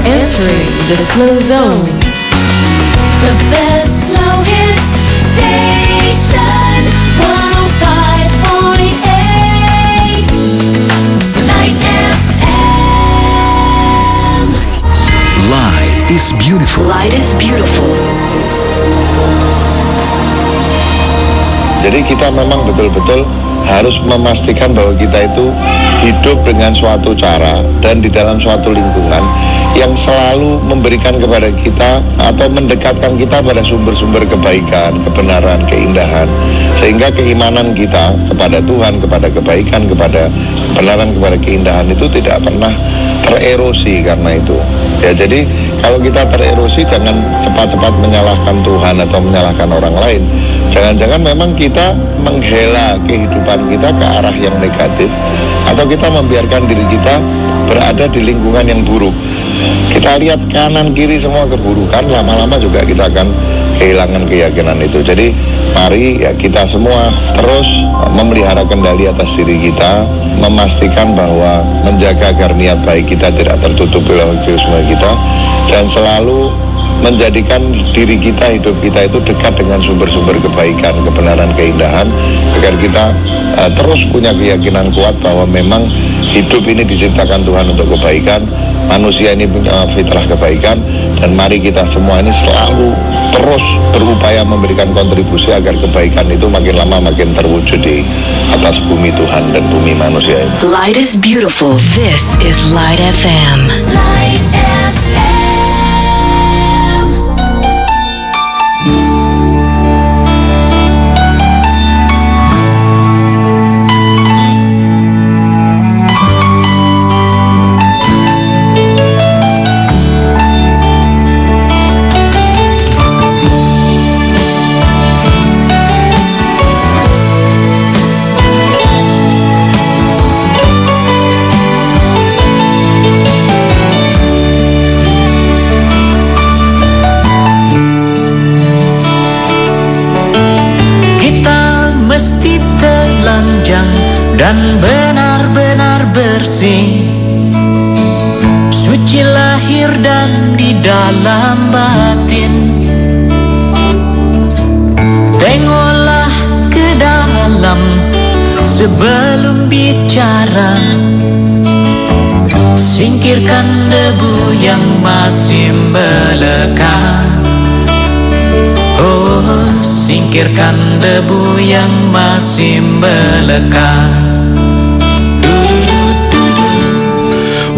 entering the slow zone. The best slow hits station 105.8 Light FM. Light is beautiful. Light is beautiful. Jadi kita memang betul-betul harus memastikan bahwa kita itu hidup dengan suatu cara dan di dalam suatu lingkungan yang selalu memberikan kepada kita atau mendekatkan kita pada sumber-sumber kebaikan, kebenaran, keindahan, sehingga keimanan kita kepada Tuhan, kepada kebaikan, kepada kebenaran, kepada keindahan itu tidak pernah tererosi karena itu. Ya, jadi kalau kita tererosi, jangan cepat-cepat menyalahkan Tuhan atau menyalahkan orang lain. Jangan-jangan memang kita menghela kehidupan kita ke arah yang negatif, atau kita membiarkan diri kita berada di lingkungan yang buruk. Kita lihat kanan kiri semua keburukan, lama-lama juga kita akan kehilangan keyakinan itu. Jadi mari ya kita semua terus memelihara kendali atas diri kita, memastikan bahwa menjaga agar niat baik kita tidak tertutup oleh egoisme kita, dan selalu menjadikan diri kita, hidup kita itu dekat dengan sumber-sumber kebaikan, kebenaran, keindahan, agar kita terus punya keyakinan kuat bahwa memang hidup ini diciptakan Tuhan untuk kebaikan, manusia ini punya fitrah kebaikan, dan mari kita semua ini selalu terus berupaya memberikan kontribusi agar kebaikan itu makin lama makin terwujud di atas bumi Tuhan dan bumi manusia ini. Light is beautiful. This is Light FM. Light FM. Dan benar-benar bersih, suci lahir dan di dalam batin. Tengoklah ke dalam sebelum bicara, singkirkan debu yang masih melekat. Oh, singkirkan debu yang masih melekat.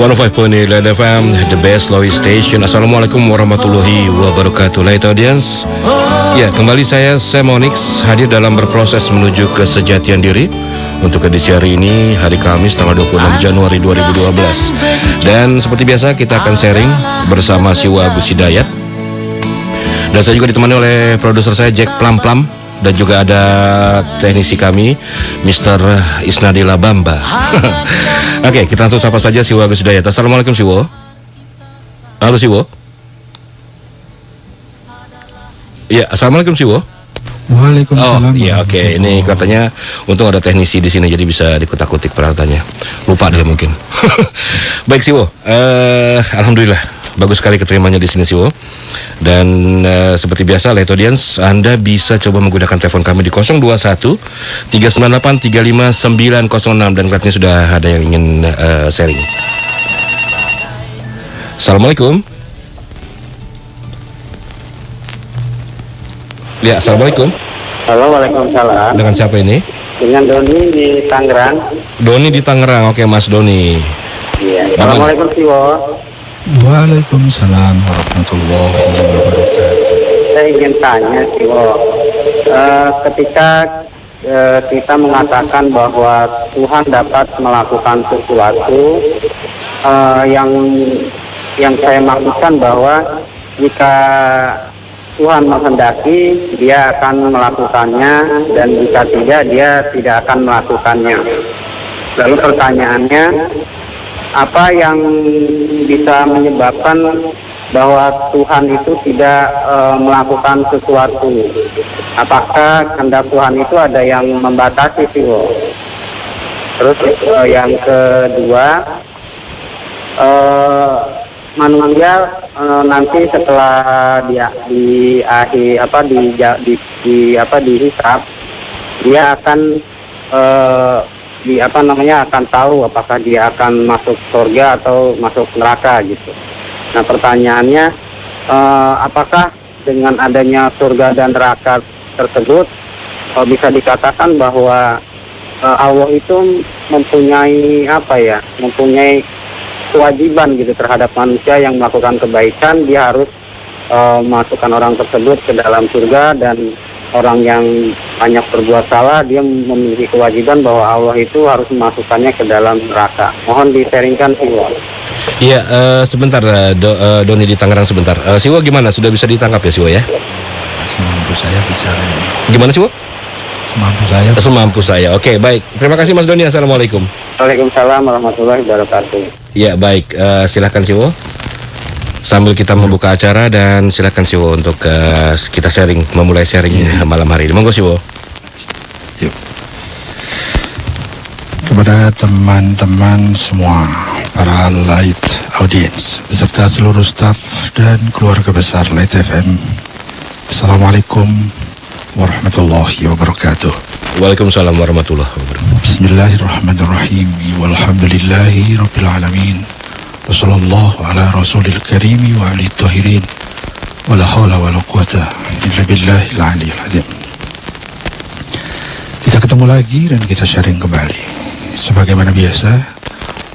105.8 Light FM, the best Lowy station. Assalamualaikum warahmatullahi wabarakatuh. Light audience. Ya, kembali saya Onyx, hadir dalam berproses menuju kesejatian diri. Untuk edisi hari ini, hari Kamis tanggal 26 Januari 2012. Dan seperti biasa kita akan sharing bersama Siwa Agus Hidayat. Dan saya juga ditemani oleh produser saya Jack Plam Plam, dan juga ada teknisi kami Mr. Isnadila Bamba. Oke, kita langsung sapa saja Siwa Agus Hidayat. Assalamualaikum Siwo. Halo Siwo. Ya, assalamualaikum Siwo. Waalaikumsalam. Oh, ya oke. Ini katanya untung ada teknisi di sini jadi bisa dikutak-kutik peralatannya. Lupa dia mungkin. Baik Siwo. Alhamdulillah bagus sekali keterimanya di sini Siwo. Dan seperti biasa Light Audience, Anda bisa coba menggunakan telepon kami di 021 398 35906, dan katanya sudah ada yang ingin sharing. Assalamualaikum. Ya, assalamualaikum. Halo, waalaikumsalam. Dengan siapa ini? Dengan Doni di Tangerang. Doni di Tangerang. Oke, Mas Doni. Iya. Assalamualaikum Siwo. Waalaikumsalam warahmatullahi wabarakatuh. Saya ingin tanya Siwo, ketika kita mengatakan bahwa Tuhan dapat melakukan sesuatu, yang saya maksudkan bahwa jika Tuhan menghendaki, Dia akan melakukannya, dan jika tidak, Dia tidak akan melakukannya. Lalu pertanyaannya, apa yang bisa menyebabkan bahwa Tuhan itu tidak melakukan sesuatu? Apakah kehendak Tuhan itu ada yang membatasi sih? Terus yang kedua, manusia nanti setelah dia dihisab, dia akan akan tahu apakah dia akan masuk surga atau masuk neraka gitu. Nah, pertanyaannya, apakah dengan adanya surga dan neraka tersebut bisa dikatakan bahwa Allah itu mempunyai kewajiban gitu terhadap manusia yang melakukan kebaikan, dia harus masukkan orang tersebut ke dalam surga, dan orang yang banyak berbuat salah dia memiliki kewajiban bahwa Allah itu harus memasukkannya ke dalam neraka. Mohon di-sharingkan Siwo. Iya, sebentar Doni di Tangerang sebentar. Siwo gimana? Sudah bisa ditangkap ya Siwo ya? Semampu saya bisa. Gimana Siwo? Semampu saya. Oke, baik. Terima kasih Mas Doni. Assalamualaikum. Waalaikumsalam warahmatullahi wabarakatuh. Ya, baik. Silakan Siwo. Sambil kita membuka acara, dan silakan Siwo untuk kita memulai sharing malam hari ini. Monggo Siwo. Yuk. Kepada teman-teman semua, para Light Audience, beserta seluruh staf dan keluarga besar Light FM, Assalamualaikum warahmatullahi wabarakatuh. Waalaikumsalam warahmatullahi wabarakatuh. Bismillahirrahmanirrahim. Walhamdulillahi rabbil alamin. Wassallallahu ala rasulil karimi wa alihi tahirin. Wala hawla wala quwata illa billahil aliyil azim. Kita ketemu lagi dan kita sharing kembali. Sebagaimana biasa,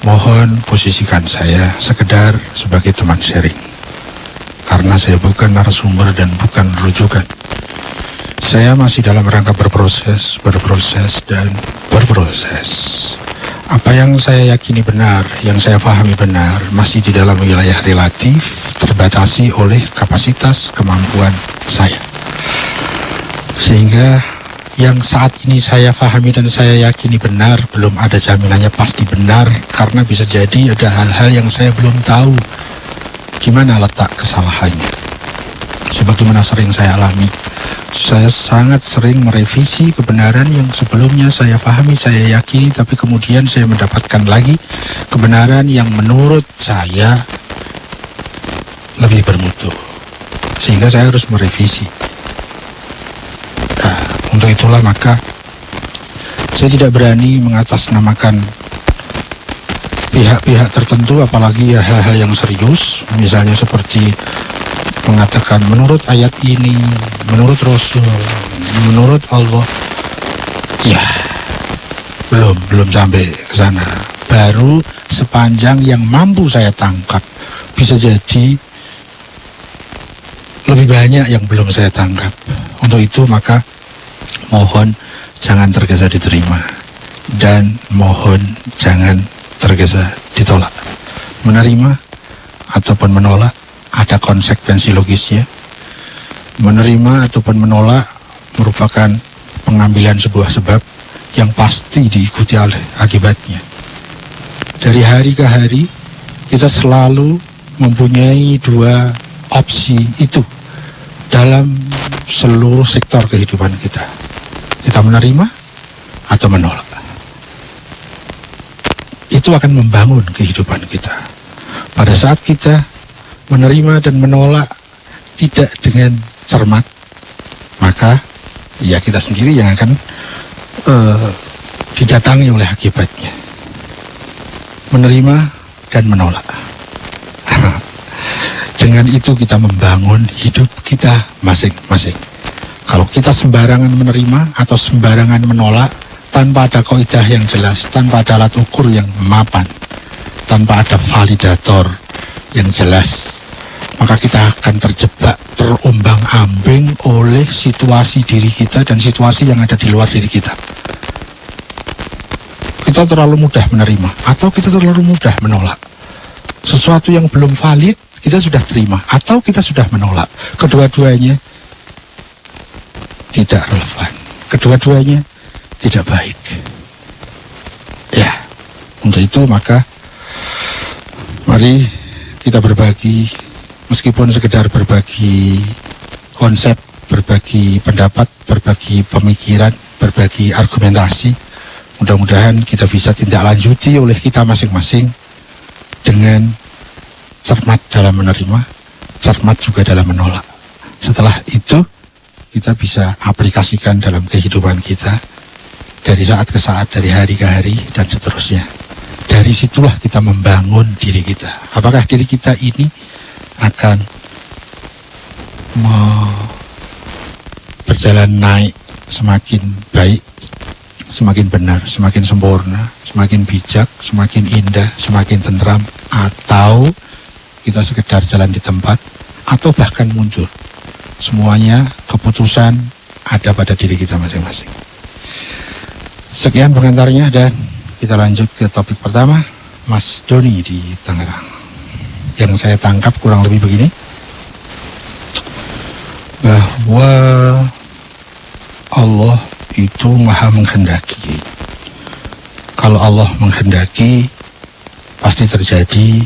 mohon posisikan saya sekedar sebagai teman sharing, karena saya bukan narasumber dan bukan rujukan. Saya masih dalam rangka berproses. Apa yang saya yakini benar, yang saya pahami benar, masih di dalam wilayah relatif, terbatasi oleh kapasitas kemampuan saya. Sehingga yang saat ini saya pahami dan saya yakini benar, belum ada jaminannya pasti benar, karena bisa jadi ada hal-hal yang saya belum tahu di mana letak kesalahannya. Sebagaimana sering saya alami, saya sangat sering merevisi kebenaran yang sebelumnya saya pahami, saya yakini, tapi kemudian saya mendapatkan lagi kebenaran yang menurut saya lebih bermutu, sehingga saya harus merevisi. Nah, untuk itulah maka saya tidak berani mengatasnamakan pihak-pihak tertentu, apalagi hal-hal yang serius, misalnya seperti mengatakan menurut ayat ini, menurut Rasul, menurut Allah. Ya, belum sampai ke sana. Baru sepanjang yang mampu saya tangkap. Bisa jadi lebih banyak yang belum saya tangkap. Untuk itu maka mohon jangan tergesa diterima, dan mohon jangan tergesa ditolak. Menerima ataupun menolak ada konsekuensi logisnya. Menerima ataupun menolak merupakan pengambilan sebuah sebab yang pasti diikuti oleh akibatnya. Dari hari ke hari kita selalu mempunyai dua opsi itu dalam seluruh sektor kehidupan kita. Kita menerima atau menolak. Itu akan membangun kehidupan kita. Pada saat kita menerima dan menolak tidak dengan cermat, maka ya kita sendiri yang akan didatangi oleh akibatnya. Menerima dan menolak. Dengan itu kita membangun hidup kita masing-masing. Kalau kita sembarangan menerima atau sembarangan menolak, tanpa ada kaidah yang jelas, tanpa ada alat ukur yang mapan, tanpa ada validator yang jelas, maka kita akan terjebak, terombang-ambing oleh situasi diri kita dan situasi yang ada di luar diri kita. Kita terlalu mudah menerima atau kita terlalu mudah menolak. Sesuatu yang belum valid kita sudah terima atau kita sudah menolak. Kedua-duanya tidak relevan. Kedua-duanya tidak baik. Ya, untuk itu maka mari kita berbagi, meskipun sekedar berbagi konsep, berbagi pendapat, berbagi pemikiran, berbagi argumentasi. Mudah-mudahan kita bisa tindak lanjuti oleh kita masing-masing dengan cermat dalam menerima, cermat juga dalam menolak. Setelah itu kita bisa aplikasikan dalam kehidupan kita dari saat ke saat, dari hari ke hari, dan seterusnya. Dari situlah kita membangun diri kita. Apakah diri kita ini akan berjalan naik semakin baik, semakin benar, semakin sempurna, semakin bijak, semakin indah, semakin tentram, atau kita sekedar jalan di tempat, atau bahkan mundur. Semuanya keputusan ada pada diri kita masing-masing. Sekian pengantarnya dan kita lanjut ke topik pertama. Mas Doni di Tangerang. Yang saya tangkap kurang lebih begini, bahwa Allah itu maha menghendaki. Kalau Allah menghendaki pasti terjadi.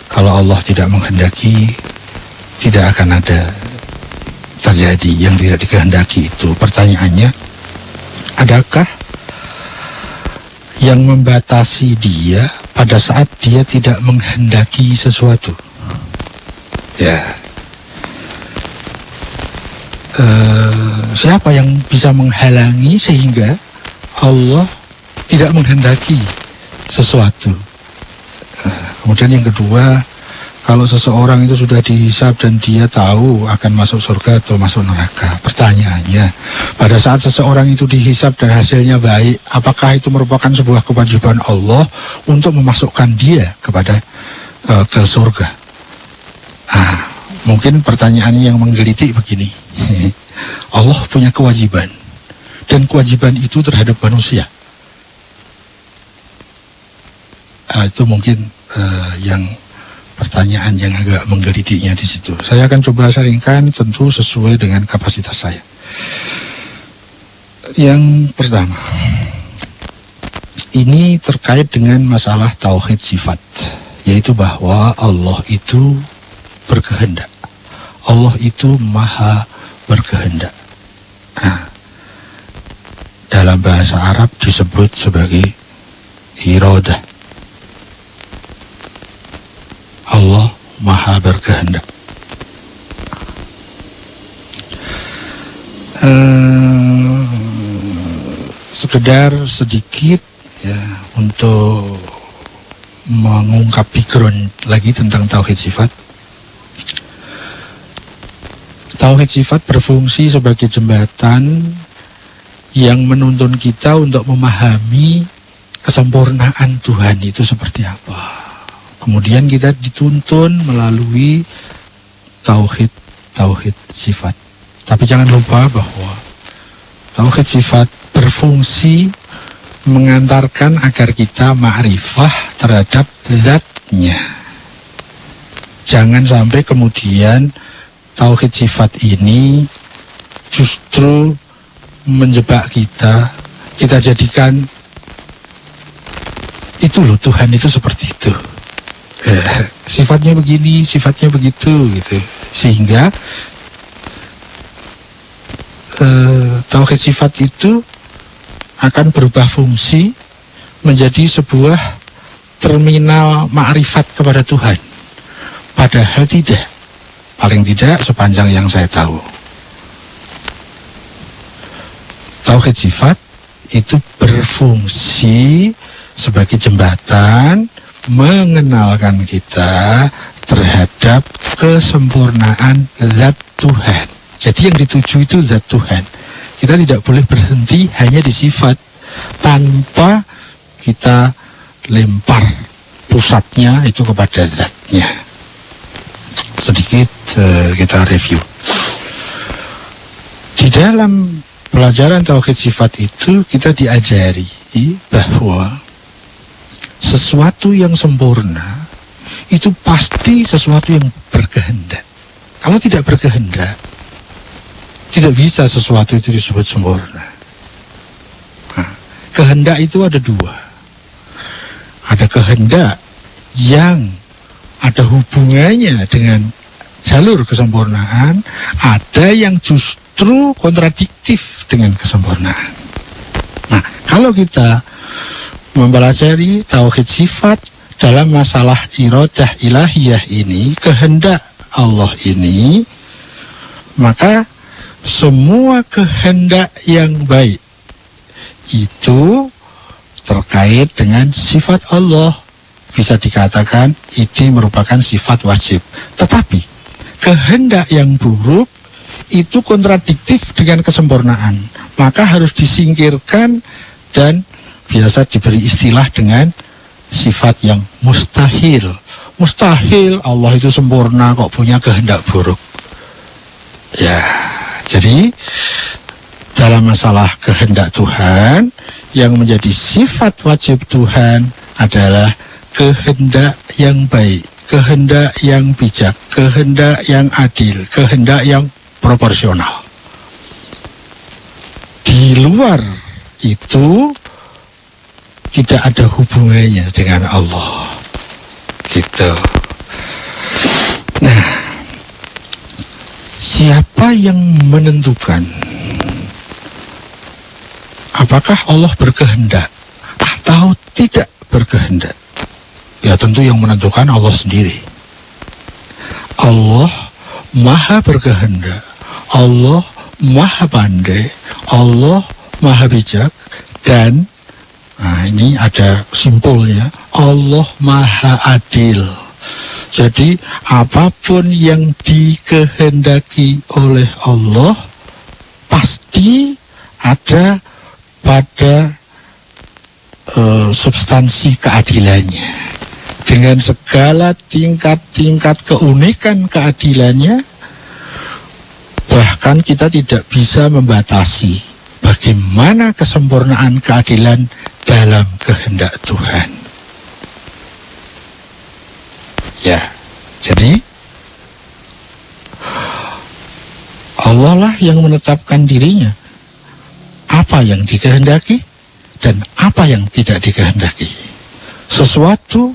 Kalau Allah tidak menghendaki tidak akan ada terjadi yang tidak dikehendaki itu. Pertanyaannya, adakah yang membatasi dia pada saat dia tidak menghendaki sesuatu? Ya, siapa yang bisa menghalangi sehingga Allah tidak menghendaki sesuatu? Kemudian yang kedua, kalau seseorang itu sudah dihisab dan dia tahu akan masuk surga atau masuk neraka, pertanyaannya, pada saat seseorang itu dihisab dan hasilnya baik, apakah itu merupakan sebuah kewajiban Allah untuk memasukkan dia kepada ke surga? Mungkin pertanyaan yang menggelitik begini. Allah punya kewajiban, dan kewajiban itu terhadap manusia. Itu mungkin yang pertanyaan yang agak menggelitiknya di situ. Saya akan coba sharingkan tentu sesuai dengan kapasitas saya. Yang pertama, ini terkait dengan masalah tauhid sifat, yaitu bahwa Allah itu berkehendak. Allah itu maha berkehendak. Dalam bahasa Arab disebut sebagai iradah. Allah maha berkehendak. Sekedar sedikit ya untuk mengungkap background lagi tentang tauhid sifat. Tauhid sifat berfungsi sebagai jembatan yang menuntun kita untuk memahami kesempurnaan Tuhan itu seperti apa. Kemudian kita dituntun melalui tauhid sifat. Tapi jangan lupa bahwa tauhid sifat berfungsi mengantarkan agar kita ma'rifah terhadap zatnya. Jangan sampai kemudian tauhid sifat ini justru menjebak kita jadikan itu loh Tuhan itu seperti itu. Sifatnya begini, sifatnya begitu gitu. Sehingga tauhid sifat itu akan berubah fungsi menjadi sebuah terminal ma'rifat kepada Tuhan. Padahal tidak. Paling tidak sepanjang yang saya tahu. Tauhid sifat itu berfungsi sebagai jembatan mengenalkan kita terhadap kesempurnaan zat Tuhan. Jadi yang dituju itu zat Tuhan. Kita tidak boleh berhenti hanya di sifat tanpa kita lempar pusatnya itu kepada zatnya. Sedikit kita review. Di dalam pelajaran tauhid sifat itu kita diajari bahwa sesuatu yang sempurna itu pasti sesuatu yang berkehendak. Kalau tidak berkehendak, tidak bisa sesuatu itu disebut sempurna. Kehendak itu ada dua. Ada kehendak yang ada hubungannya dengan jalur kesempurnaan, ada yang justru kontradiktif dengan kesempurnaan. Nah, kalau kita mempelajari tauhid sifat dalam masalah iradah ilahiyah ini, kehendak Allah ini, maka semua kehendak yang baik itu terkait dengan sifat Allah. Bisa dikatakan ini merupakan sifat wajib. Tetapi kehendak yang buruk itu kontradiktif dengan kesempurnaan, maka harus disingkirkan dan biasa diberi istilah dengan sifat yang mustahil. Mustahil Allah itu sempurna kok punya kehendak buruk. Ya, jadi dalam masalah kehendak Tuhan, yang menjadi sifat wajib Tuhan adalah kehendak yang baik, kehendak yang bijak, kehendak yang adil, kehendak yang proporsional. Di luar itu tidak ada hubungannya dengan Allah. Gitu. Nah, siapa yang menentukan apakah Allah berkehendak atau tidak berkehendak? Ya tentu yang menentukan Allah sendiri. Allah maha berkehendak, Allah maha pandai, Allah maha bijak, dan ini ada simpulnya, Allah maha adil. Jadi apapun yang dikehendaki oleh Allah pasti ada pada substansi keadilannya. Dengan segala tingkat-tingkat keunikan keadilannya, bahkan kita tidak bisa membatasi bagaimana kesempurnaan keadilan dalam kehendak Tuhan. Ya, jadi Allah lah yang menetapkan dirinya apa yang dikehendaki dan apa yang tidak dikehendaki. Sesuatu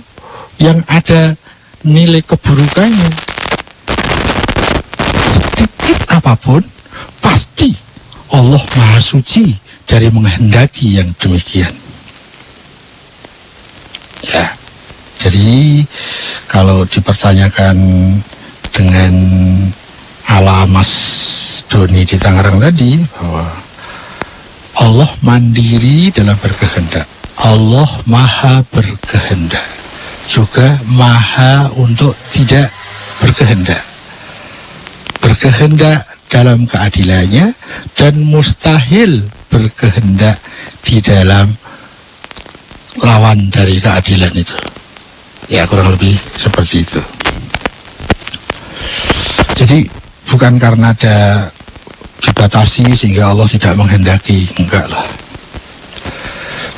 yang ada nilai keburukannya sedikit apapun, pasti Allah Maha Suci dari menghendaki yang demikian. Ya, jadi kalau dipertanyakan dengan ala Mas Doni di Tangerang tadi, bahwa Allah mandiri dalam berkehendak, Allah maha berkehendak, juga maha untuk tidak berkehendak. Berkehendak dalam keadilannya dan mustahil berkehendak di dalam lawan dari keadilan itu. Ya, kurang lebih seperti itu. Jadi bukan karena ada dibatasi sehingga Allah tidak menghendaki, enggak lah.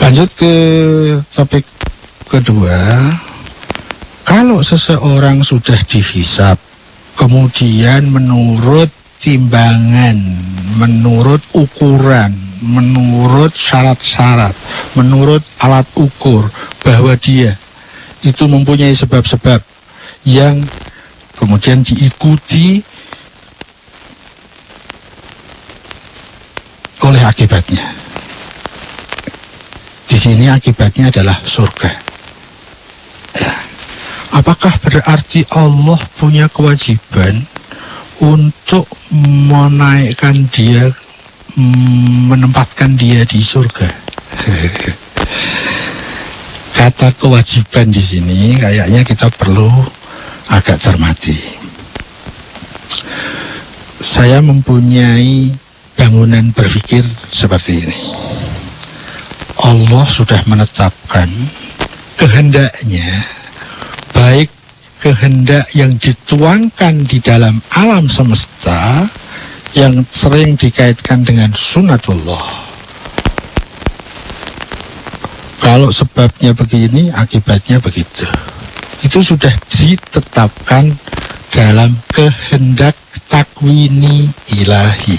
Lanjut ke topik kedua. Kalau seseorang sudah dihisab, kemudian menurut timbangan, menurut ukuran, menurut syarat-syarat, menurut alat ukur bahwa dia itu mempunyai sebab-sebab yang kemudian diikuti oleh akibatnya. Di sini akibatnya adalah surga. Ya. Apakah berarti Allah punya kewajiban untuk menaikkan dia, menempatkan dia di surga? Kata kewajiban di sini kayaknya kita perlu agak cermati. Saya mempunyai bangunan berpikir seperti ini. Allah sudah menetapkan kehendaknya, baik kehendak yang dituangkan di dalam alam semesta yang sering dikaitkan dengan sunatullah. Kalau sebabnya begini, akibatnya begitu. Itu sudah ditetapkan dalam kehendak takwini ilahi.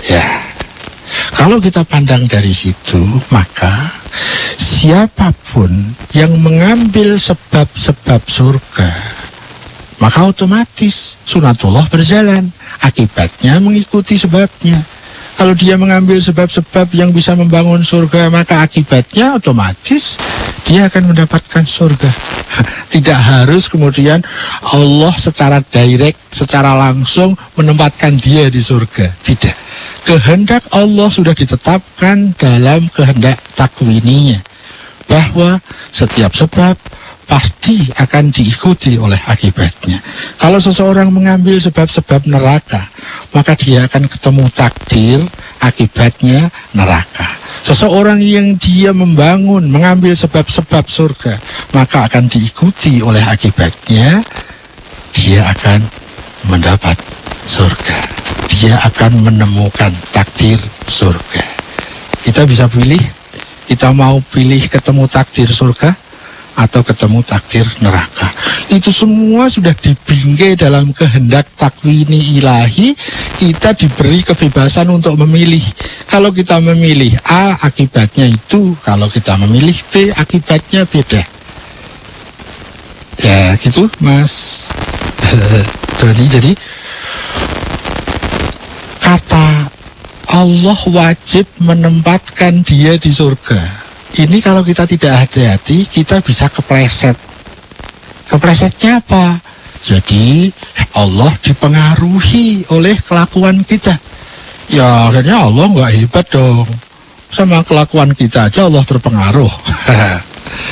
Ya, kalau kita pandang dari situ, maka siapapun yang mengambil sebab-sebab surga, maka otomatis sunatullah berjalan, akibatnya mengikuti sebabnya. Kalau dia mengambil sebab-sebab yang bisa membangun surga, maka akibatnya otomatis dia akan mendapatkan surga. Tidak harus kemudian Allah secara direct, secara langsung menempatkan dia di surga. Tidak. Kehendak Allah sudah ditetapkan dalam kehendak takwininya, bahwa setiap sebab pasti akan diikuti oleh akibatnya. Kalau seseorang mengambil sebab-sebab neraka, maka dia akan ketemu takdir akibatnya neraka. Seseorang yang dia mengambil sebab-sebab surga, maka akan diikuti oleh akibatnya, dia akan mendapat surga. Dia akan menemukan takdir surga. Kita bisa pilih, kita mau pilih ketemu takdir surga atau ketemu takdir neraka. Itu semua sudah dibingkai dalam kehendak takwini ilahi. Kita diberi kebebasan untuk memilih. Kalau kita memilih A, akibatnya itu. Kalau kita memilih B, akibatnya beda. Ya gitu Mas Doni. Jadi kata Allah wajib menempatkan dia di surga, ini kalau kita tidak hati-hati, kita bisa kepleset. Keplesetnya apa? Jadi Allah dipengaruhi oleh kelakuan kita. Ya akhirnya Allah nggak hebat dong. Sama kelakuan kita aja Allah terpengaruh.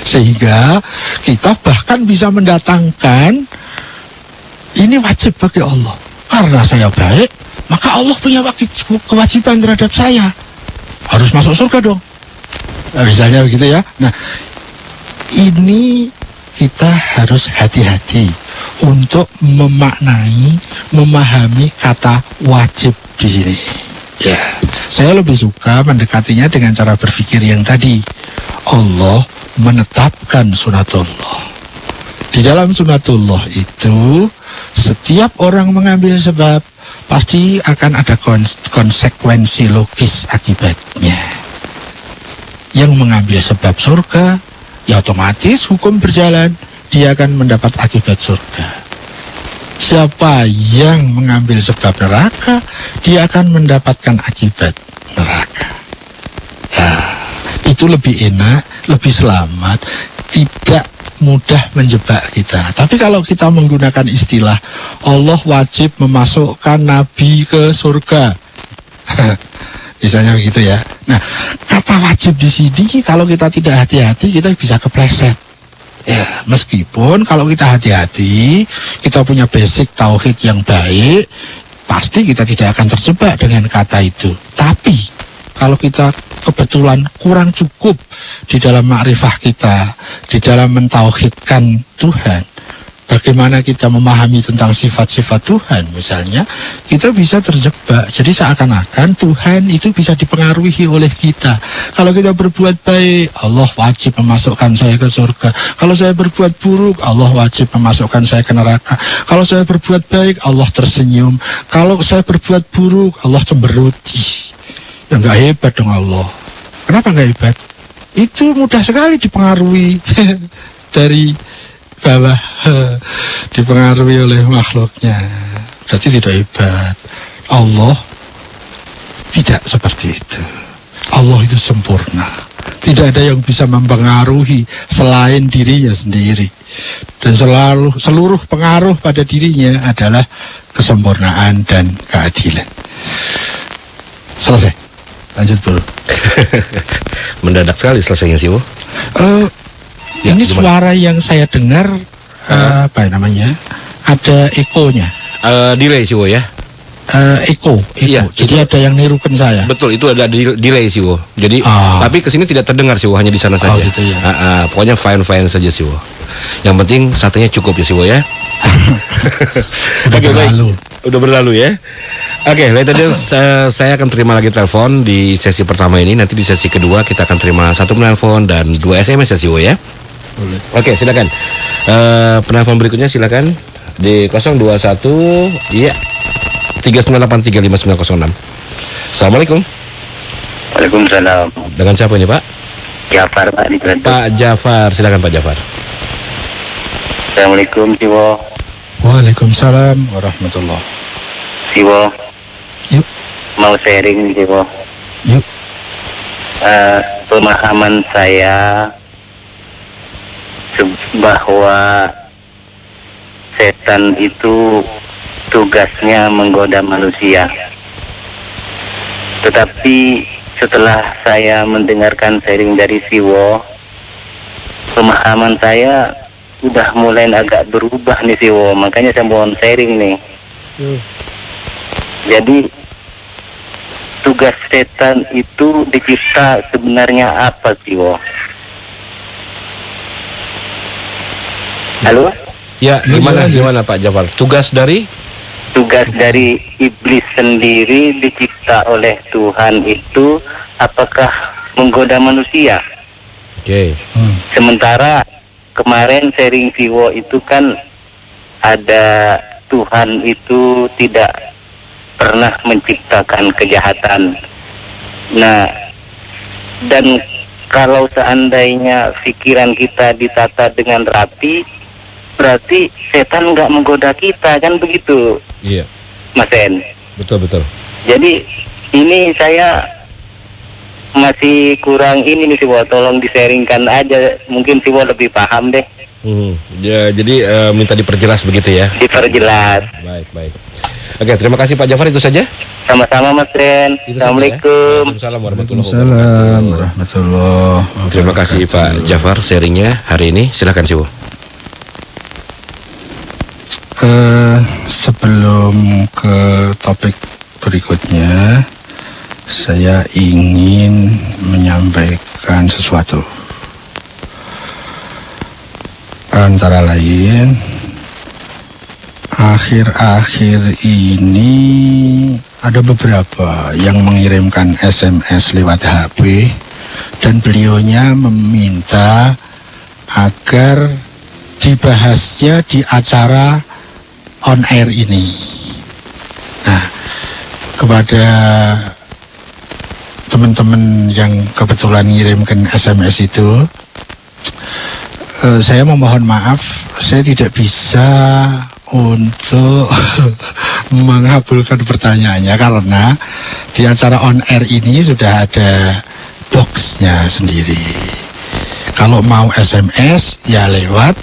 Sehingga kita bahkan bisa mendatangkan, ini wajib bagi Allah. Karena saya baik, maka Allah punya kewajiban terhadap saya. Harus masuk surga dong. Nah, misalnya begitu ya. Nah, ini kita harus hati-hati untuk memaknai, memahami kata wajib di sini. Ya, saya lebih suka mendekatinya dengan cara berpikir yang tadi. Allah menetapkan sunatullah. Di dalam sunatullah itu, setiap orang mengambil sebab, pasti akan ada konsekuensi logis akibatnya. Yang mengambil sebab surga, ya otomatis hukum berjalan, dia akan mendapat akibat surga. Siapa yang mengambil sebab neraka, dia akan mendapatkan akibat neraka. Ya, itu lebih enak, lebih selamat, tidak mudah menjebak kita. Tapi kalau kita menggunakan istilah Allah wajib memasukkan Nabi ke surga, misalnya begitu ya. Nah, kata wajib di sini kalau kita tidak hati-hati, kita bisa kepleset. Ya, meskipun kalau kita hati-hati, kita punya basic tauhid yang baik, pasti kita tidak akan terjebak dengan kata itu. Tapi kalau kita kebetulan kurang cukup di dalam makrifah kita, di dalam mentauhidkan Tuhan, bagaimana kita memahami tentang sifat-sifat Tuhan misalnya, kita bisa terjebak. Jadi seakan-akan Tuhan itu bisa dipengaruhi oleh kita. Kalau kita berbuat baik, Allah wajib memasukkan saya ke surga. Kalau saya berbuat buruk, Allah wajib memasukkan saya ke neraka. Kalau saya berbuat baik, Allah tersenyum. Kalau saya berbuat buruk, Allah cemberut. Ya nggak hebat dong Allah. Kenapa nggak hebat? Itu mudah sekali dipengaruhi dari bawah, dipengaruhi oleh makhluknya. Berarti tidak hebat. Allah tidak seperti itu. Allah itu sempurna. Tidak ada yang bisa mempengaruhi selain dirinya sendiri. Dan seluruh pengaruh pada dirinya adalah kesempurnaan dan keadilan. Selesai. Lanjut dulu. Mendadak sekali selesainya sih, Bu. Ya, ini gimana? suara yang saya dengar, apa namanya? Ada ekonya. Delay sih, Bu ya. Eko. Iya, jadi ada yang nirukan saya. Betul, itu ada delay sih, Bu. Jadi tapi kesini tidak terdengar sih, Bu, hanya di sana saja. Gitu ya. Pokoknya fine saja sih, Bu. Yang penting satenya cukup ya sih, Bu ya. Oke, baik. Udah berlalu ya. Oke, later saya akan terima lagi telepon di sesi pertama ini. Nanti di sesi kedua kita akan terima 1 penelpon dan 2 SMS ya sih, Bu ya. Boleh. Oke, silakan. Penelpon berikutnya silakan di 021 iya 398350906. Assalamualaikum. Waalaikumsalam. Dengan siapa ini, Pak? Jafar, Pak, di Bandung. Pak Jafar, silakan Pak Jafar. Assalamualaikum, Siwo. Waalaikumsalam warahmatullah. Siwo. Yuk. Mau sharing, Siwo. Yuk. Pemahaman saya bahwa setan itu tugasnya menggoda manusia. Tetapi setelah saya mendengarkan sharing dari Siwo, pemahaman saya udah mulai agak berubah nih Siwo. Makanya saya mohon sharing nih. Jadi tugas setan itu dicipta sebenarnya apa Siwo? Halo? Ya, gimana Pak Jafar? Tugas dari iblis sendiri dicipta oleh Tuhan itu apakah menggoda manusia? Oke. Sementara kemarin sharing Siwo itu kan ada Tuhan itu tidak pernah menciptakan kejahatan. Nah, dan kalau seandainya pikiran kita ditata dengan rapi, berarti setan nggak menggoda kita, kan begitu? Iya. Mas En. Betul. Jadi ini saya masih kurang ini nih Siwo, tolong di-sharingkan aja, mungkin Siwo lebih paham deh. Ya, jadi minta diperjelas begitu ya? Diperjelas. Baik. Oke, terima kasih Pak Jafar, itu saja. Sama-sama Mas Ren. Assalamualaikum. Waalaikumsalam warahmatullahi Waalaikumsalam warahmatullahi wabarakatuh. Terima kasih Pak Jafar sharingnya hari ini. Silakan Siwo. Sebelum ke topik berikutnya, saya ingin menyampaikan sesuatu. Antara lain, akhir-akhir ini ada beberapa yang mengirimkan SMS lewat HP dan beliaunya meminta agar dibahasnya di acara on air ini. Nah, kepada teman-teman yang kebetulan ngirimkan SMS itu, saya memohon maaf, saya tidak bisa untuk mengabulkan pertanyaannya karena di acara on air ini sudah ada boxnya sendiri. Kalau mau SMS ya lewat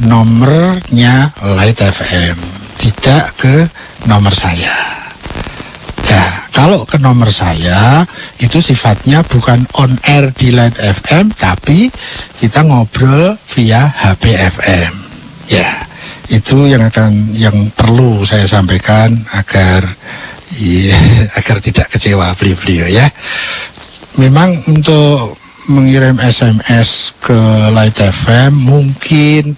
nomornya Light FM, tidak ke nomor saya. Ya, kalau ke nomor saya itu sifatnya bukan on air di Light FM, tapi kita ngobrol via HP FM. Ya, itu yang perlu saya sampaikan agar tidak kecewa beliau ya. Memang untuk mengirim SMS ke Light FM mungkin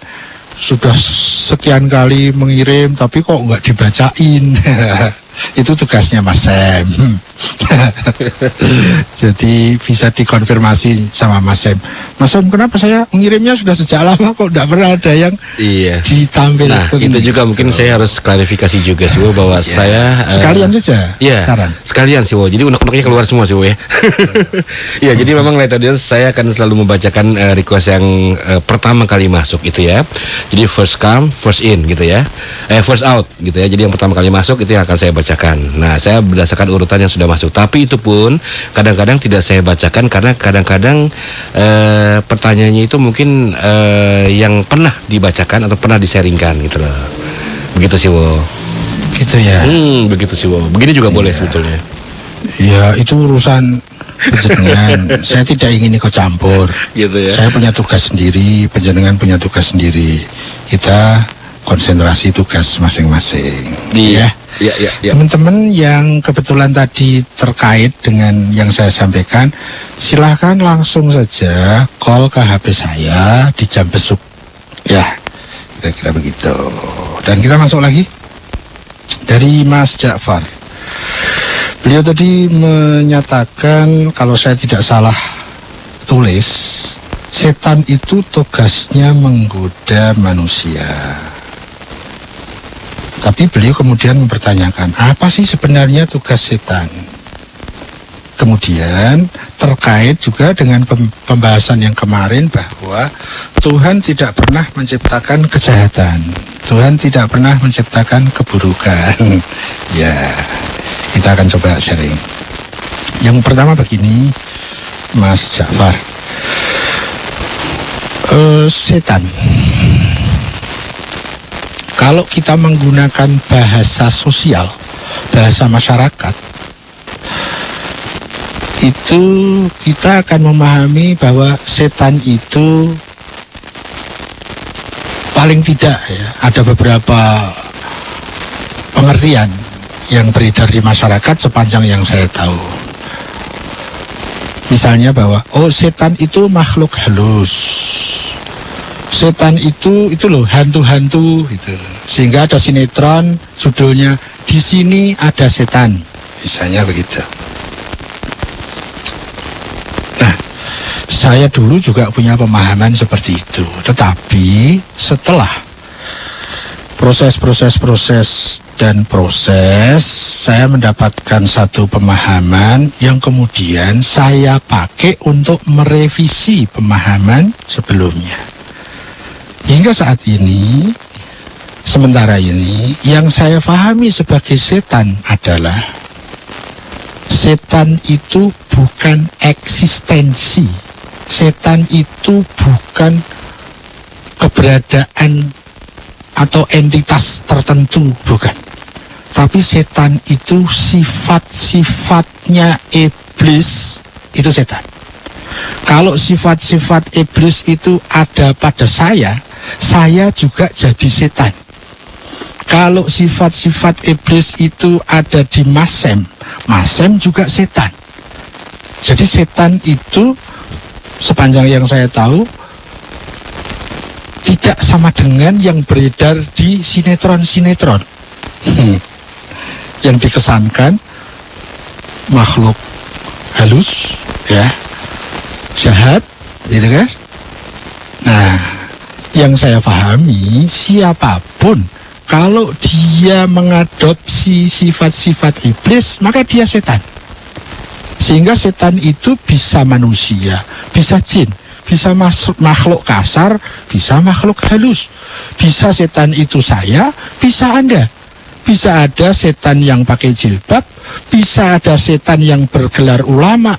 sudah sekian kali mengirim tapi kok nggak dibacain. Itu tugasnya Mas Sam. Jadi bisa dikonfirmasi sama Mas Sam. Mas Sam, kenapa saya mengirimnya sudah sejak lama kok tidak pernah ada yang ditampilkan? Nah, itu juga mungkin saya harus klarifikasi juga sih bahwa saya sekalian saja. Iya. Sekalian sih, jadi unek-uneknya keluar semua sih, ya. Iya, jadi memang Light Audience saya akan selalu membacakan request yang pertama kali masuk itu ya. Jadi first come, first in gitu ya. First out gitu ya. Jadi yang pertama kali masuk itu yang akan saya bacakan. Nah, saya berdasarkan urutan yang sudah masuk. Tapi itu pun kadang-kadang tidak saya bacakan karena kadang-kadang pertanyaannya itu mungkin yang pernah dibacakan atau pernah disaringkan gitu loh. Begitu sih, Wo. Gitu ya. Begitu sih, Wo. Begini juga boleh sebetulnya. Ya, itu urusan penjenengan. Saya tidak ingin ikut campur. Gitu ya. Saya punya tugas sendiri, penjenengan punya tugas sendiri. Kita konsentrasi tugas masing-masing. Iya. Ya. Teman-teman yang kebetulan tadi terkait dengan yang saya sampaikan, silahkan langsung saja call ke HP saya di jam besuk. Ya, kira-kira begitu. Dan kita masuk lagi dari Mas Jafar. Beliau tadi menyatakan, kalau saya tidak salah tulis, setan itu tugasnya menggoda manusia. Tapi beliau kemudian mempertanyakan, apa sih sebenarnya tugas setan? Kemudian terkait juga dengan pembahasan yang kemarin bahwa Tuhan tidak pernah menciptakan kejahatan, Tuhan tidak pernah menciptakan keburukan. Ya, kita akan coba sharing. Yang pertama begini, Mas Jafar, Setan. Kalau kita menggunakan bahasa sosial, bahasa masyarakat, itu kita akan memahami bahwa setan itu paling tidak ya, ada beberapa pengertian yang beredar di masyarakat sepanjang yang saya tahu. Misalnya bahwa setan itu makhluk halus. Setan itu loh hantu-hantu gitu. Sehingga ada sinetron judulnya Di Sini Ada Setan. Misalnya begitu. Nah, saya dulu juga punya pemahaman seperti itu. Tetapi setelah proses dan proses, saya mendapatkan satu pemahaman yang kemudian saya pakai untuk merevisi pemahaman sebelumnya. Hingga saat ini, sementara ini, yang saya pahami sebagai setan adalah setan itu bukan eksistensi. Setan itu bukan keberadaan atau entitas tertentu, bukan. Tapi setan itu sifat-sifatnya iblis, itu setan. Kalau sifat-sifat iblis itu ada pada saya juga jadi setan. Kalau sifat-sifat iblis itu ada di Mas Sem juga setan. Jadi setan itu sepanjang yang saya tahu tidak sama dengan yang beredar di sinetron-sinetron. Yang dikesankan makhluk halus, ya, jahat, gitu kan? Nah, yang saya pahami, siapapun kalau dia mengadopsi sifat-sifat iblis, maka dia setan. Sehingga setan itu bisa manusia, bisa jin, bisa makhluk kasar, bisa makhluk halus. Bisa setan itu saya, bisa Anda. Bisa ada setan yang pakai jilbab, bisa ada setan yang bergelar ulama,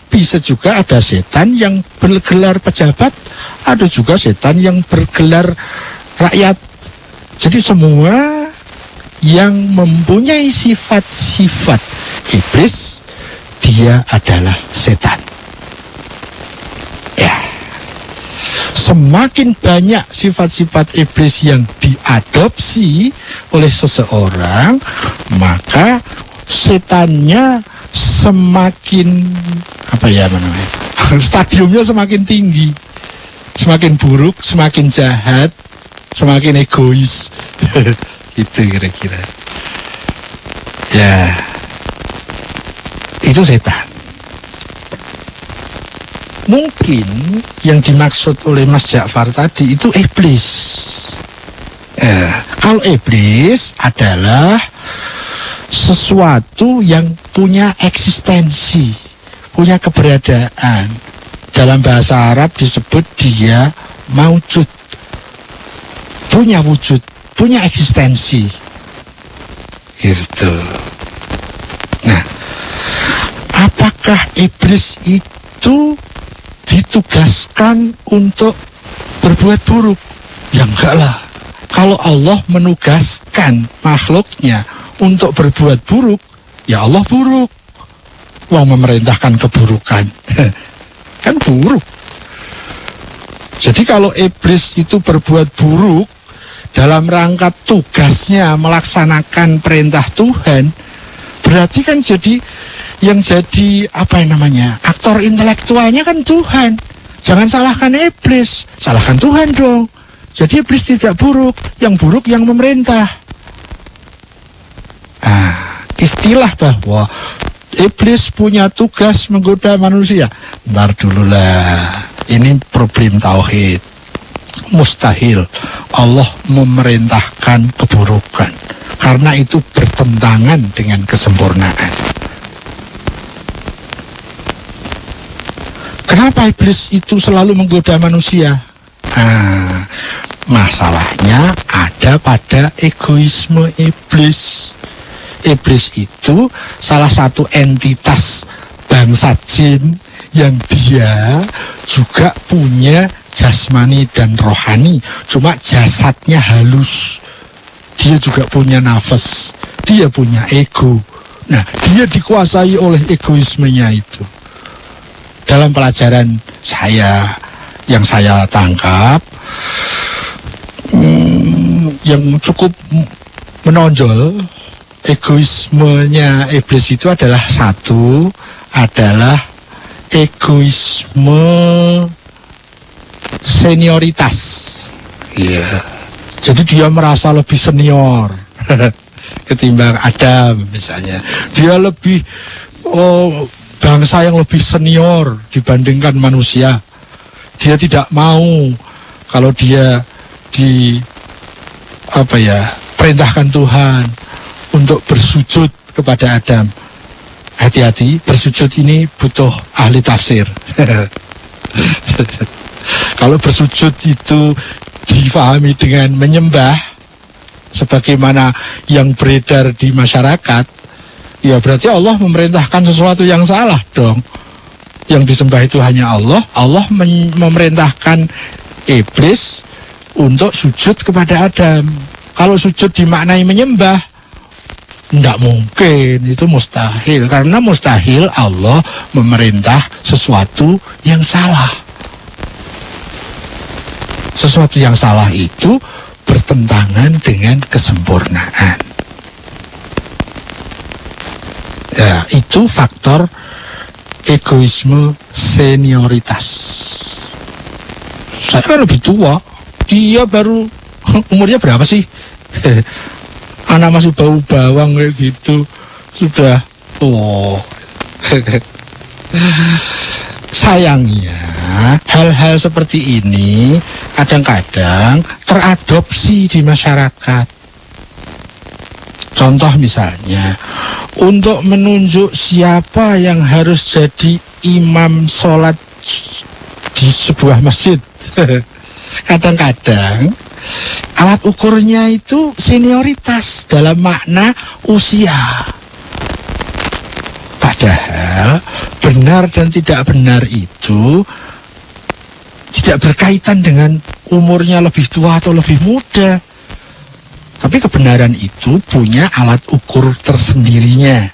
bisa juga ada setan yang bergelar pejabat, ada juga setan yang bergelar rakyat. Jadi semua yang mempunyai sifat-sifat iblis, dia adalah setan. Ya. Semakin banyak sifat-sifat iblis yang diadopsi oleh seseorang, maka setannya semakin stadiumnya semakin tinggi, semakin buruk, semakin jahat, semakin egois. Itu kira-kira. Ya, itu setan. Mungkin yang dimaksud oleh Mas Ja'far tadi itu iblis. Kalau iblis adalah sesuatu yang punya eksistensi, punya keberadaan. Dalam bahasa Arab disebut dia maujud, punya wujud, punya eksistensi. Gitu. Nah, apakah iblis itu ditugaskan untuk berbuat buruk? Ya enggak lah. Kalau Allah menugaskan makhluknya untuk berbuat buruk, ya Allah buruk. Wong memerintahkan keburukan. Kan buruk. Jadi kalau iblis itu berbuat buruk dalam rangka tugasnya melaksanakan perintah Tuhan, berarti kan yang jadi aktor intelektualnya kan Tuhan. Jangan salahkan iblis, salahkan Tuhan dong. Jadi iblis tidak buruk, yang buruk yang memerintah. Istilah bahwa iblis punya tugas menggoda manusia, ntar dulu lah, ini problem tauhid. Mustahil Allah memerintahkan keburukan, karena itu bertentangan dengan kesempurnaan. Kenapa iblis itu selalu menggoda manusia? Masalahnya ada pada egoisme iblis. Iblis itu salah satu entitas bangsa jin yang dia juga punya jasmani dan rohani, cuma jasadnya halus. Dia juga punya nafas, dia punya ego. Nah, dia dikuasai oleh egoismenya itu. Dalam pelajaran saya, yang saya tangkap, yang cukup menonjol egoismenya iblis itu adalah satu, adalah egoisme senioritas. Iya. Jadi dia merasa lebih senior ketimbang Adam misalnya. Dia lebih bangsa yang lebih senior dibandingkan manusia. Dia tidak mau kalau dia perintahkan Tuhan untuk bersujud kepada Adam. Hati-hati, bersujud ini butuh ahli tafsir. Kalau bersujud itu difahami dengan menyembah, sebagaimana yang beredar di masyarakat, ya berarti Allah memerintahkan sesuatu yang salah dong. Yang disembah itu hanya Allah. Allah memerintahkan iblis untuk sujud kepada Adam. Kalau sujud dimaknai menyembah, tidak mungkin, itu mustahil. Karena mustahil Allah memerintah sesuatu yang salah. Sesuatu yang salah itu bertentangan dengan kesempurnaan. Ya, itu faktor egoisme senioritas. Saya kan lebih tua, dia baru umurnya berapa sih? Anak masih bau bawang kayak gitu, sudah Sayangnya hal-hal seperti ini kadang-kadang teradopsi di masyarakat. Contoh misalnya, untuk menunjuk siapa yang harus jadi imam sholat di sebuah masjid, kadang-kadang alat ukurnya itu senioritas dalam makna usia. Padahal benar dan tidak benar itu tidak berkaitan dengan umurnya lebih tua atau lebih muda. Tapi kebenaran itu punya alat ukur tersendirinya.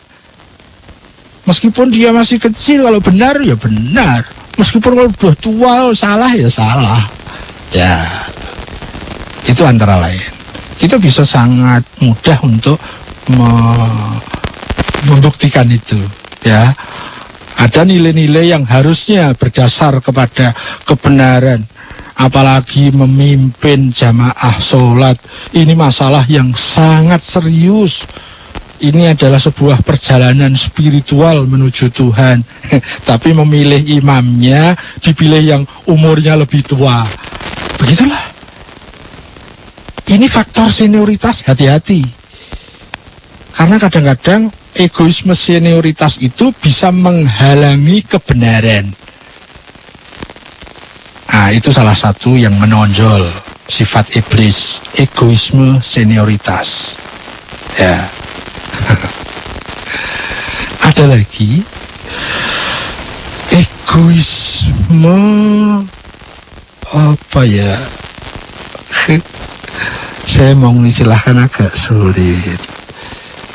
Meskipun dia masih kecil, kalau benar ya benar. Meskipun kalau sudah tua, salah ya salah. Ya, itu antara lain. Kita bisa sangat mudah untuk membuktikan itu. Ya, ada nilai-nilai yang harusnya berdasar kepada kebenaran. Apalagi memimpin jamaah sholat, ini masalah yang sangat serius. Ini adalah sebuah perjalanan spiritual menuju Tuhan. Tapi memilih imamnya, dipilih yang umurnya lebih tua. Begitulah. Ini faktor senioritas, hati-hati. Karena kadang-kadang egoisme senioritas itu bisa menghalangi kebenaran. Nah, itu salah satu yang menonjol sifat iblis, egoisme senioritas. Ya. Ada lagi egoisme apa ya? Saya mau mengistilahkan agak sulit.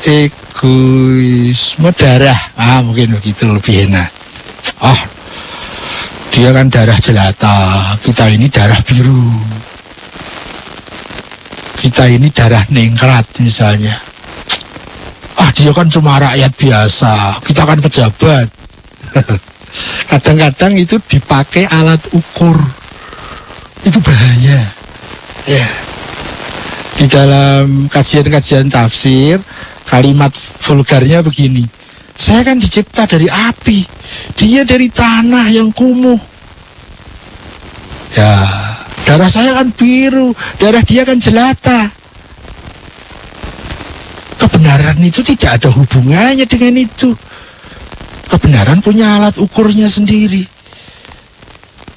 Egoisme darah. Mungkin begitu lebih enak. Dia kan darah jelata, kita ini darah biru. Kita ini darah ningrat misalnya. Dia kan cuma rakyat biasa, kita kan pejabat. Kadang-kadang itu dipakai alat ukur. Itu bahaya. Ya. Di dalam kajian-kajian tafsir, kalimat vulgarnya begini. Saya kan dicipta dari api, dia dari tanah yang kumuh. Ya, darah saya kan biru, darah dia kan jelata. Kebenaran itu tidak ada hubungannya dengan itu. Kebenaran punya alat ukurnya sendiri.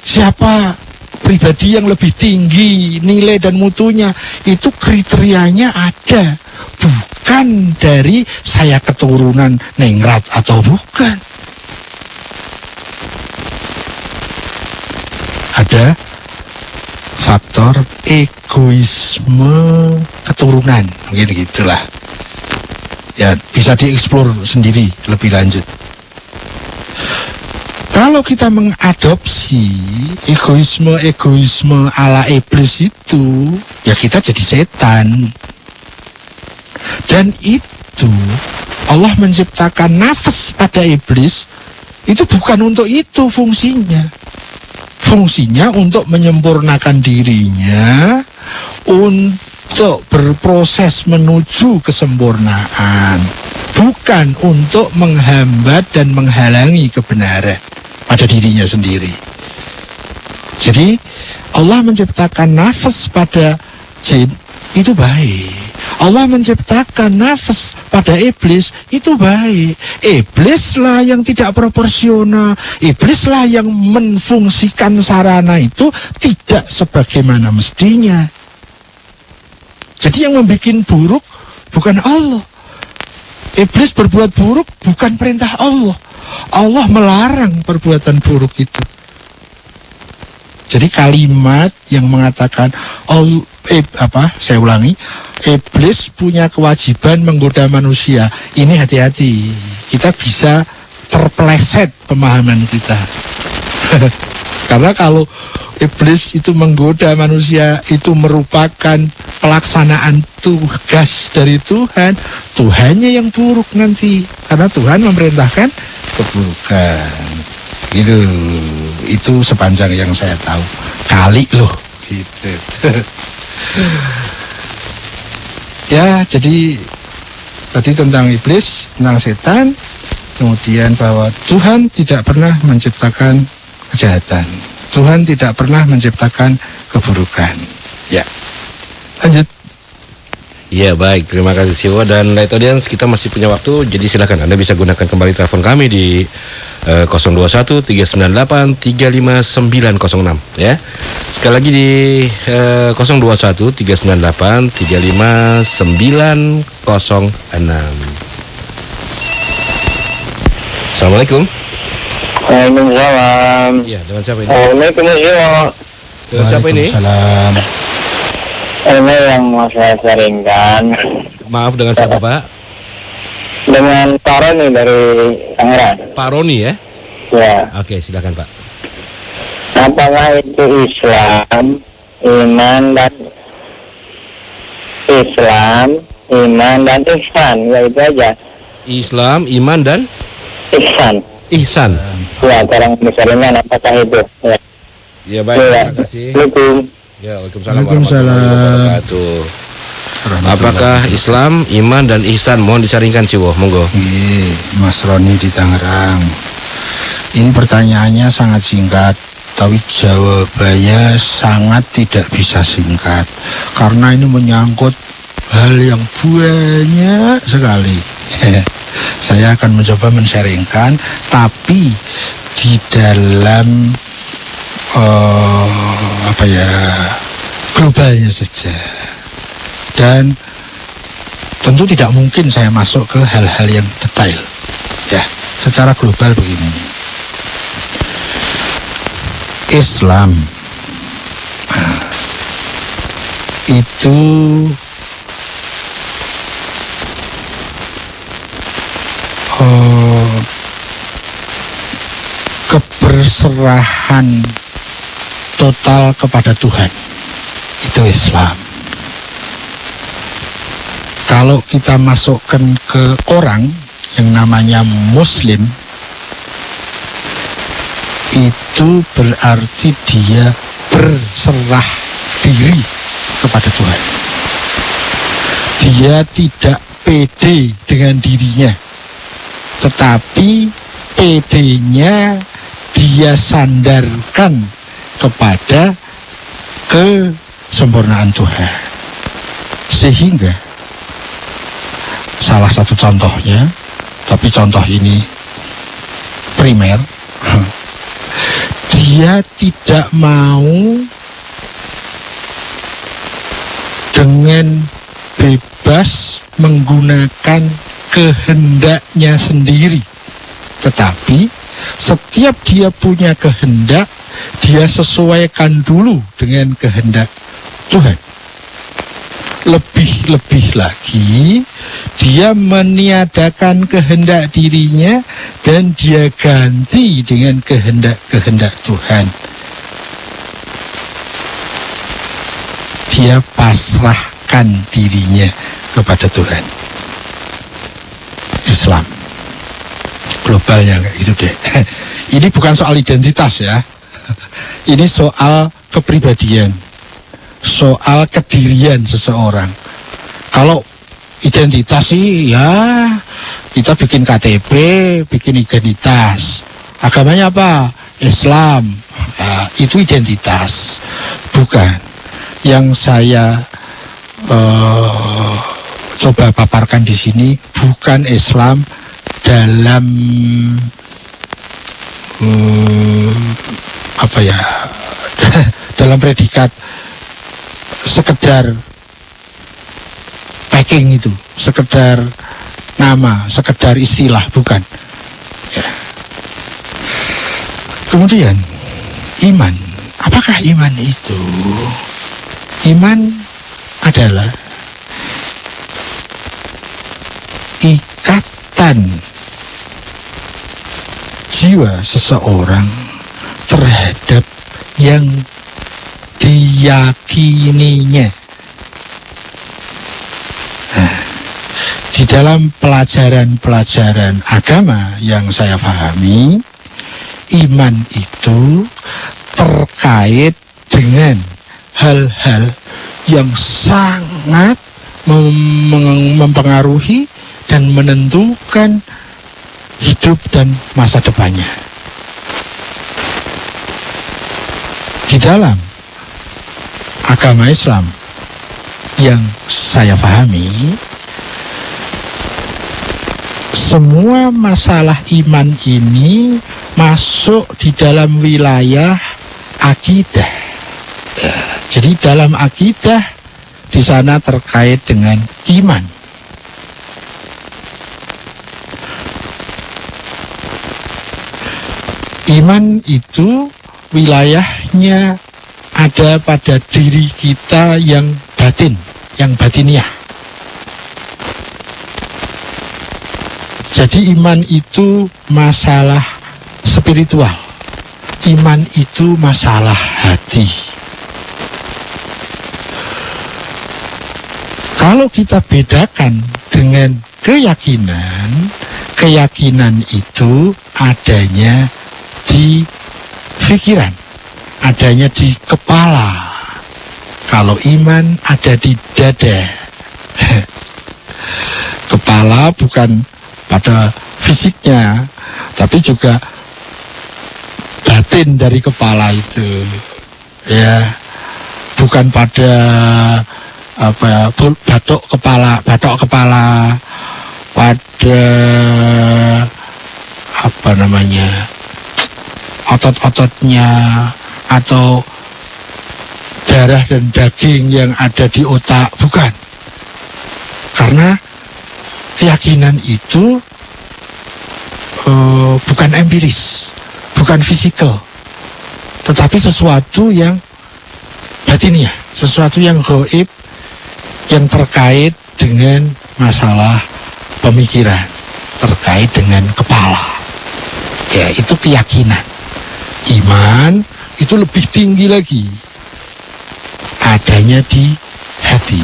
Siapa pribadi yang lebih tinggi nilai dan mutunya, itu kriterianya ada. Bukan dari saya keturunan ningrat atau bukan. Ada faktor egoisme keturunan, mungkin gitulah. Ya, bisa dieksplor sendiri lebih lanjut. Kalau kita mengadopsi egoisme ala iblis itu, ya kita jadi setan. Dan itu Allah menciptakan nafas pada iblis itu bukan untuk itu fungsinya. Fungsinya untuk menyempurnakan dirinya, untuk berproses menuju kesempurnaan, bukan untuk menghambat dan menghalangi kebenaran pada dirinya sendiri. Jadi Allah menciptakan nafas pada jin itu baik. Allah menciptakan nafas pada iblis itu baik. Iblislah yang tidak proporsional. Iblislah yang menfungsikan sarana itu tidak sebagaimana mestinya. Jadi yang membuat buruk bukan Allah. Iblis berbuat buruk bukan perintah Allah. Allah melarang perbuatan buruk itu. Jadi kalimat yang mengatakan saya ulangi, iblis punya kewajiban menggoda manusia. Ini hati-hati. Kita bisa terpeleset pemahaman kita. Karena kalau iblis itu menggoda manusia, itu merupakan pelaksanaan tugas dari Tuhan. Tuhannya yang buruk nanti, karena Tuhan memerintahkan keburukan. Gitu. Itu sepanjang yang saya tahu. Kali loh gitu. Ya, jadi tadi tentang iblis, tentang setan, kemudian bahwa Tuhan tidak pernah menciptakan kejahatan. Tuhan tidak pernah menciptakan keburukan. Ya, lanjut. Ya, baik, terima kasih Siwo dan Light Audience. Kita masih punya waktu, jadi silakan Anda bisa gunakan kembali telepon kami di 021 398 35906 ya. Sekali lagi di 021 398 35906. Assalamualaikum. Waalaikumsalam. Ya, dengan siapa ini? Waalaikumsalam. Dengan siapa ini? Waalaikumsalam. Ini yang mau saya sharingkan. Maaf, dengan siapa Pak? Dengan Pak Roni dari Tangerang. Pak Roni ya? Ya. Oke, silakan Pak. Apakah itu Islam, iman dan ihsan? Ya itu aja. Islam, iman dan Ihsan. ihsan. Ya, tolong misalnya apakah itu? Ya. Ya baik, Ya. terima kasih. Assalamualaikum. Ya, waalaikumsalam warahmatullahi wabarakatuh. Apakah Islam, iman dan ihsan? Mohon disaringkan Siwo, monggo. Mas Roni di Tangerang. Ini pertanyaannya sangat singkat, tapi jawabannya sangat tidak bisa singkat karena ini menyangkut hal yang banyak sekali. Saya akan mencoba men-sharingkan, tapi di dalam globalnya saja. Dan tentu tidak mungkin saya masuk ke hal-hal yang detail. Ya, secara global begini. Islam itu keberserahan total kepada Tuhan. Itu Islam. Kalau kita masukkan ke orang yang namanya Muslim, itu berarti dia berserah diri kepada Tuhan. Dia tidak pede dengan dirinya, tetapi pedenya dia sandarkan kepada kesempurnaan Tuhan. Sehingga salah satu contohnya, tapi contoh ini primer, dia tidak mau dengan bebas menggunakan kehendaknya sendiri, tetapi setiap dia punya kehendak, dia sesuaikan dulu dengan kehendak Tuhan. Lebih-lebih lagi, dia meniadakan kehendak dirinya dan dia ganti dengan kehendak Tuhan. Dia pasrahkan dirinya kepada Tuhan. Islam globalnya kayak gitu deh. Ini bukan soal identitas ya. Ini soal kepribadian, soal kedirian seseorang. Kalau identitas sih ya kita bikin KTP, bikin identitas. Agamanya apa? Islam. Nah, itu identitas. Bukan. Yang saya coba paparkan di sini bukan Islam dalam dalam predikat sekedar packing itu, sekedar nama, sekedar istilah, bukan ya. Kemudian iman, apakah iman itu? Iman adalah ikatan jiwa seseorang terhadap yang diyakininya. Nah, di dalam pelajaran-pelajaran agama yang saya pahami, iman itu terkait dengan hal-hal yang sangat mempengaruhi dan menentukan hidup dan masa depannya. Di dalam agama Islam yang saya pahami, semua masalah iman ini masuk di dalam wilayah akidah. Jadi dalam akidah di sana terkait dengan iman. Iman itu wilayahnya ada pada diri kita yang batin, yang batiniah. Jadi iman itu masalah spiritual. Iman itu masalah hati. Kalau kita bedakan dengan keyakinan, keyakinan itu adanya di pikiran, adanya di kepala. Kalau iman ada di dada. Kepala bukan pada fisiknya, tapi juga batin dari kepala itu. Ya, bukan pada batok kepala, pada otot-ototnya atau darah dan daging yang ada di otak, bukan. Karena keyakinan itu bukan empiris, bukan fisikal, tetapi sesuatu yang batiniah, sesuatu yang gaib, yang terkait dengan masalah pemikiran, terkait dengan kepala. Ya, itu keyakinan. Iman itu lebih tinggi lagi, adanya di hati.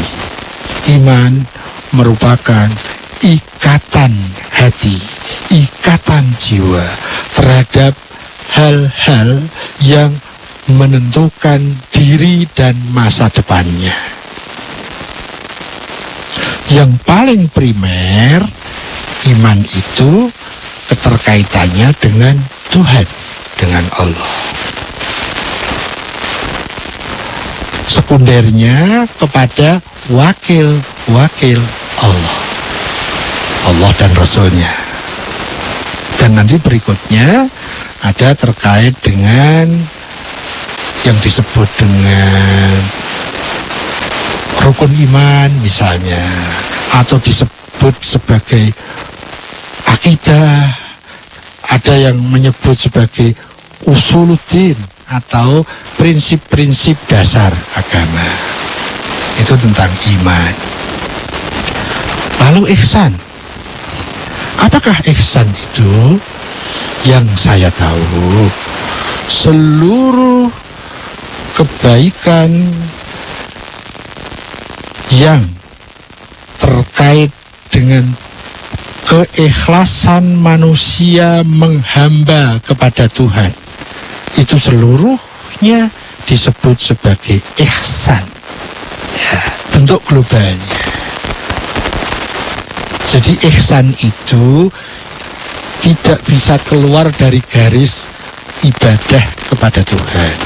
Iman merupakan ikatan hati, ikatan jiwa terhadap hal-hal yang menentukan diri dan masa depannya. Yang paling primer, iman itu keterkaitannya dengan Tuhan, dengan Allah. Sekundernya kepada wakil-wakil Allah, Allah dan Rasulnya. Dan nanti berikutnya ada terkait dengan yang disebut dengan rukun iman misalnya, atau disebut sebagai akidah, ada yang menyebut sebagai usuluddin, atau prinsip-prinsip dasar agama. Itu tentang iman. Lalu ihsan. Apakah ihsan itu? Yang saya tahu, seluruh kebaikan yang terkait dengan keikhlasan manusia menghamba kepada Tuhan, itu seluruhnya disebut sebagai ihsan. Ya, bentuk globalnya. Jadi ihsan itu tidak bisa keluar dari garis ibadah kepada Tuhan.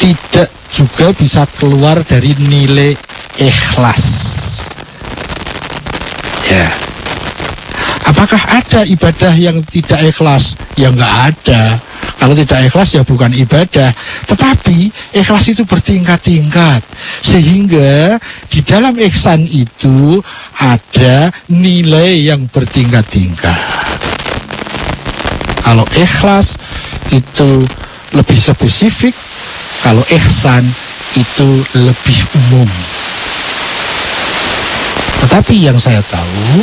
Tidak juga bisa keluar dari nilai ikhlas. Ya. Apakah ada ibadah yang tidak ikhlas? Ya nggak ada. Kalau tidak ikhlas ya bukan ibadah. Tetapi ikhlas itu bertingkat-tingkat. Sehingga di dalam ihsan itu ada nilai yang bertingkat-tingkat. Kalau ikhlas itu lebih spesifik, kalau ihsan itu lebih umum. Tetapi yang saya tahu,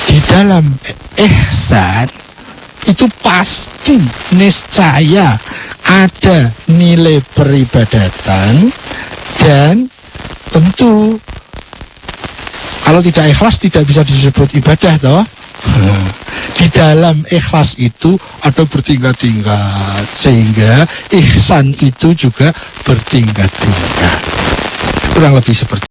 di dalam ihsan itu pasti niscaya ada nilai peribadatan, dan tentu kalau tidak ikhlas tidak bisa disebut ibadah toh. Di dalam ikhlas itu ada bertingkat-tingkat, sehingga ihsan itu juga bertingkat-tingkat. Kurang lebih seperti